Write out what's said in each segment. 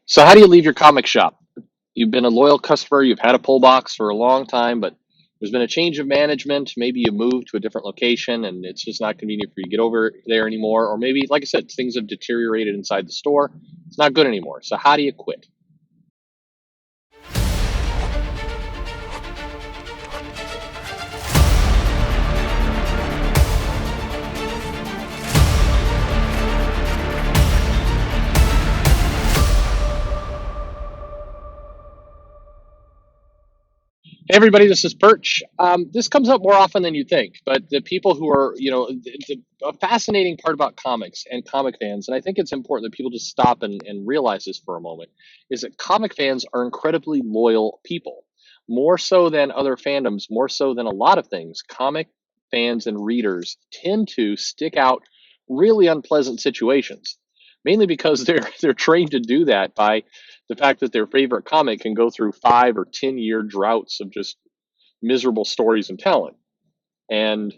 So how do you leave your comic shop? You've been a loyal customer, you've had a pull box for a long time, but there's been a change of management. Maybe you moved to a different location and it's just not convenient for you to get over there anymore. Or maybe, like I said, things have deteriorated inside the store. It's not good anymore. So how do you quit? Hey everybody, this is Perch. This comes up more often than you think, but the people who are, a fascinating part about comics and comic fans, and I think it's important that people just stop and realize this for a moment, is that comic fans are incredibly loyal people. More so than other fandoms, more so than a lot of things, comic fans and readers tend to stick out really unpleasant situations, mainly because they're trained to do that by the fact that their favorite comic can go through 5 or 10 year droughts of just miserable stories and talent. And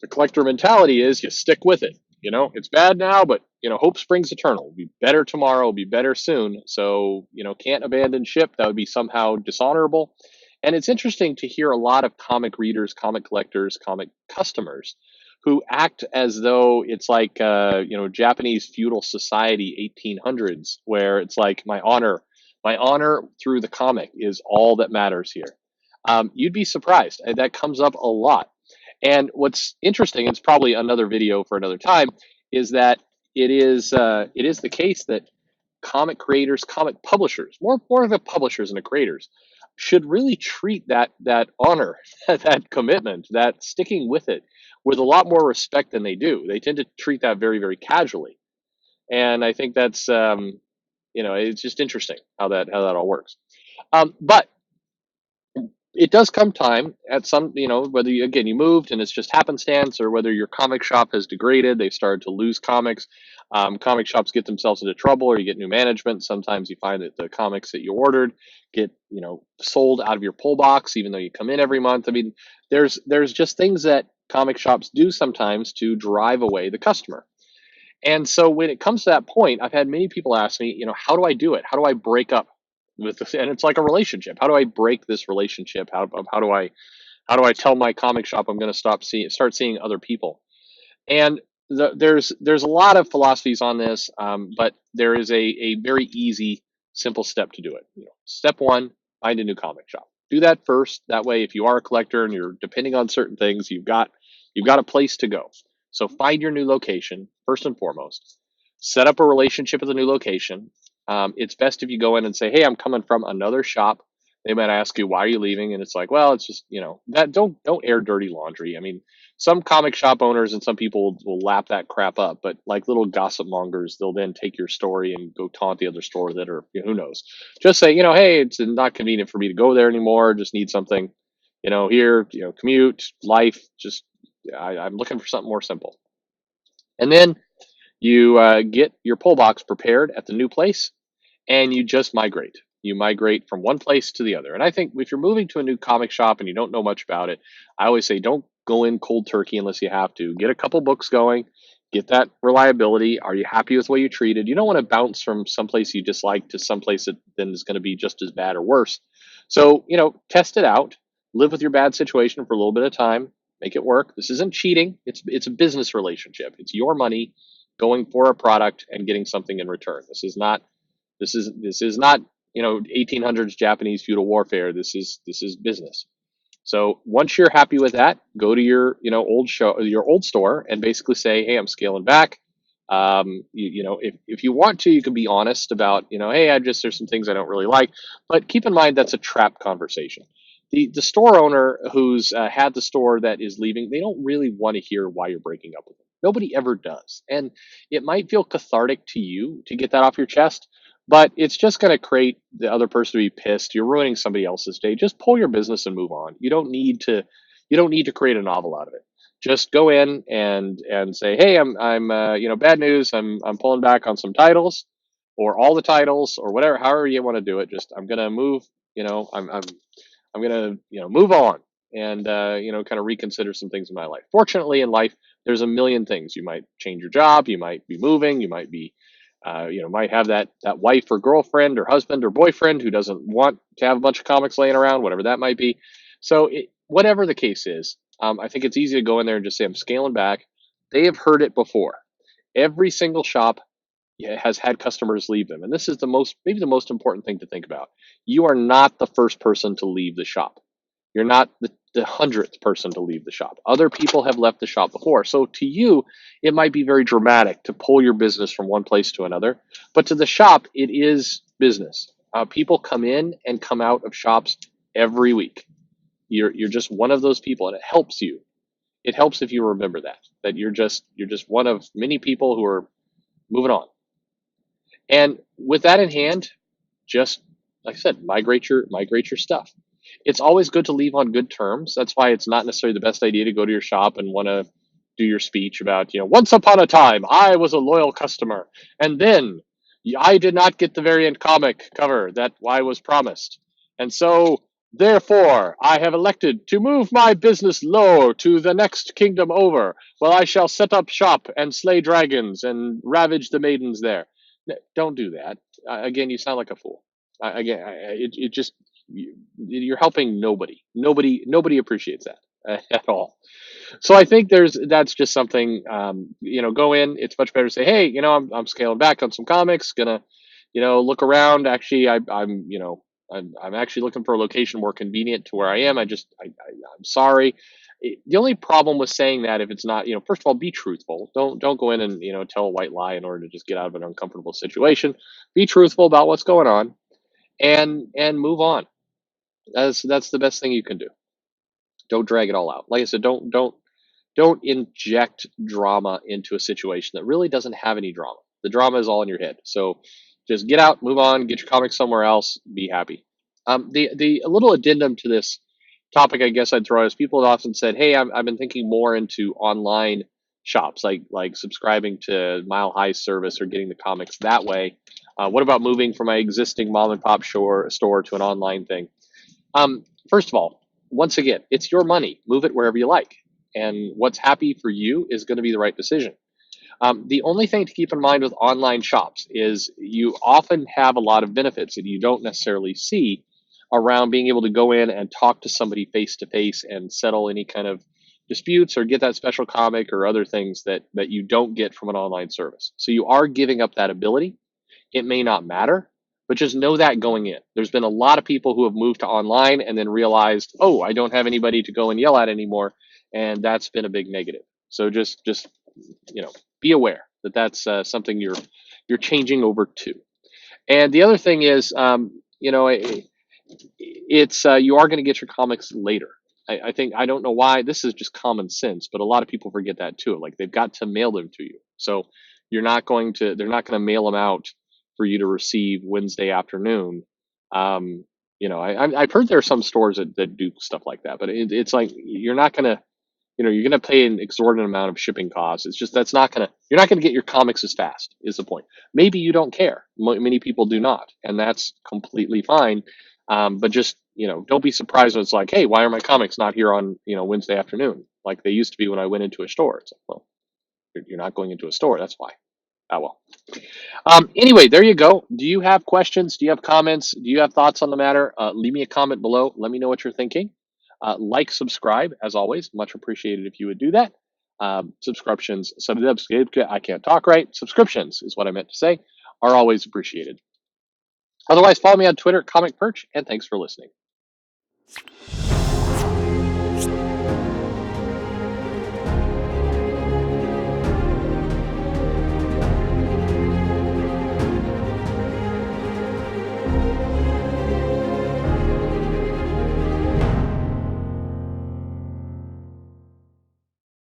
the collector mentality is you stick with it. It's bad now, but hope springs eternal. It'll be better tomorrow, it'll be better soon. So, can't abandon ship. That would be somehow dishonorable. And it's interesting to hear a lot of comic readers, comic collectors, comic customers who act as though it's like Japanese feudal society 1800s, where it's like my honor through the comic is all that matters here. You'd be surprised. That comes up a lot. And what's interesting, it's probably another video for another time, is that it is the case that comic creators, comic publishers, more of the publishers and the creators, should really treat that honor, that commitment, that sticking with it, with a lot more respect than they do. They tend to treat that very, very casually, and I think that's it's just interesting how that all works. But it does come time at some, whether again you moved and it's just happenstance, or whether your comic shop has degraded, they've started to lose comics. Comic shops get themselves into trouble, or you get new management. Sometimes you find that the comics that you ordered get sold out of your pull box, even though you come in every month. I mean, there's just things that comic shops do sometimes to drive away the customer. And so when it comes to that point, I've had many people ask me, how do I do it? How do I break up with this? And it's like a relationship. How do I break this relationship? How do I tell my comic shop I'm going to start seeing other people? And there's a lot of philosophies on this, but there is a very easy, simple step to do it. Step one: find a new comic shop. Do that first. That way, if you are a collector and you're depending on certain things, you've got a place to go. So find your new location first and foremost. Set up a relationship with the new location. It's best if you go in and say, "Hey, I'm coming from another shop." They might ask you, "Why are you leaving?" And it's like, "Well, it's just that don't air dirty laundry." I mean, some comic shop owners and some people will lap that crap up, but like little gossip mongers, they'll then take your story and go taunt the other store that are, who knows. Just say, "Hey, it's not convenient for me to go there anymore. Just need something, here, commute, life. Just I'm looking for something more simple." And then you get your pull box prepared at the new place, and you just migrate. You migrate from one place to the other. And I think if you're moving to a new comic shop and you don't know much about it, I always say don't go in cold turkey unless you have to. Get a couple books going, get that reliability. Are you happy with the way you treated? You don't want to bounce from someplace you dislike to someplace that then is going to be just as bad or worse. So, test it out, live with your bad situation for a little bit of time, make it work. This isn't cheating. It's a business relationship. It's your money going for a product and getting something in return. This is not 1800s Japanese feudal warfare. This is business. So once you're happy with that, go to your old store and basically say, "Hey, I'm scaling back." If you want to, you can be honest about, "Hey, there's some things I don't really like," but keep in mind that's a trap conversation. The store owner who's had the store that is leaving, they don't really want to hear why you're breaking up with them. Nobody ever does, and it might feel cathartic to you to get that off your chest, but it's just going to create the other person to be pissed. You're ruining somebody else's day. Just pull your business and move on. You don't need to create a novel out of it. Just go in and say, "Hey, I'm bad news. I'm pulling back on some titles, or all the titles, or whatever, however you want to do it. Just I'm gonna move. I'm gonna move on, and kind of reconsider some things in my life. Fortunately, in life, there's a million things. You might change your job. You might be moving. You might be Might have that wife or girlfriend or husband or boyfriend who doesn't want to have a bunch of comics laying around, whatever that might be. So whatever the case is, I think it's easy to go in there and just say, I'm scaling back. They have heard it before. Every single shop has had customers leave them. And this is maybe the most important thing to think about. You are not the first person to leave the shop. You're not the 100th person to leave the shop. Other people have left the shop before. So to you, it might be very dramatic to pull your business from one place to another. But to the shop, it is business. People come in and come out of shops every week. You're just one of those people, and it helps you. It helps if you remember that you're just one of many people who are moving on. And with that in hand, just like I said, migrate your stuff. It's always good to leave on good terms. That's why it's not necessarily the best idea to go to your shop and want to do your speech about, once upon a time I was a loyal customer, and then I did not get the variant comic cover that I was promised. And so therefore I have elected to move my business low to the next kingdom over, where I shall set up shop and slay dragons and ravage the maidens there. Don't do that. Again, you sound like a fool. It just you're helping nobody. Nobody appreciates that at all. So I think that's just something. Go in. It's much better to say, hey, I'm scaling back on some comics. Gonna, look around. Actually, I'm actually looking for a location more convenient to where I am. I'm sorry. The only problem with saying that, if it's not, first of all, be truthful. Don't go in and tell a white lie in order to just get out of an uncomfortable situation. Be truthful about what's going on, and move on. That's the best thing you can do. Don't drag it all out. Like I said, don't inject drama into a situation that really doesn't have any drama. The drama is all in your head. So just get out, move on, get your comics somewhere else, be happy. The a little addendum to this topic, I guess I'd throw, is people have often said, hey, I've been thinking more into online shops, like subscribing to Mile High service or getting the comics that way. What about moving from my existing mom and pop store to an online thing? First of all, once again, it's your money. Move it wherever you like. And what's happy for you is going to be the right decision. The only thing to keep in mind with online shops is you often have a lot of benefits that you don't necessarily see around being able to go in and talk to somebody face to face and settle any kind of disputes or get that special comic or other things that you don't get from an online service. So you are giving up that ability. It may not matter, but just know that going in. There's been a lot of people who have moved to online and then realized, oh, I don't have anybody to go and yell at anymore, and that's been a big negative. So just be aware that that's something you're changing over to. And the other thing is, it's you are going to get your comics later. I think, I don't know why, this is just common sense, but a lot of people forget that too. Like, they've got to mail them to you. So they're not going to mail them out for you to receive Wednesday afternoon. I've heard there are some stores that do stuff like that, but it's like, you're not going to, you're going to pay an exorbitant amount of shipping costs. It's just, you're not going to get your comics as fast, is the point. Maybe you don't care. Many people do not, and that's completely fine. But just, don't be surprised when it's like, hey, why are my comics not here on, Wednesday afternoon, like they used to be when I went into a store? It's like, well, you're not going into a store. That's why. Oh, well. Anyway, there you go. Do you have questions? Do you have comments? Do you have thoughts on the matter? Leave me a comment below. Let me know what you're thinking. Subscribe, as always. Much appreciated if you would do that. Subscriptions, I can't talk right. Subscriptions is what I meant to say, are always appreciated. Otherwise, follow me on Twitter, Comic Perch, and thanks for listening.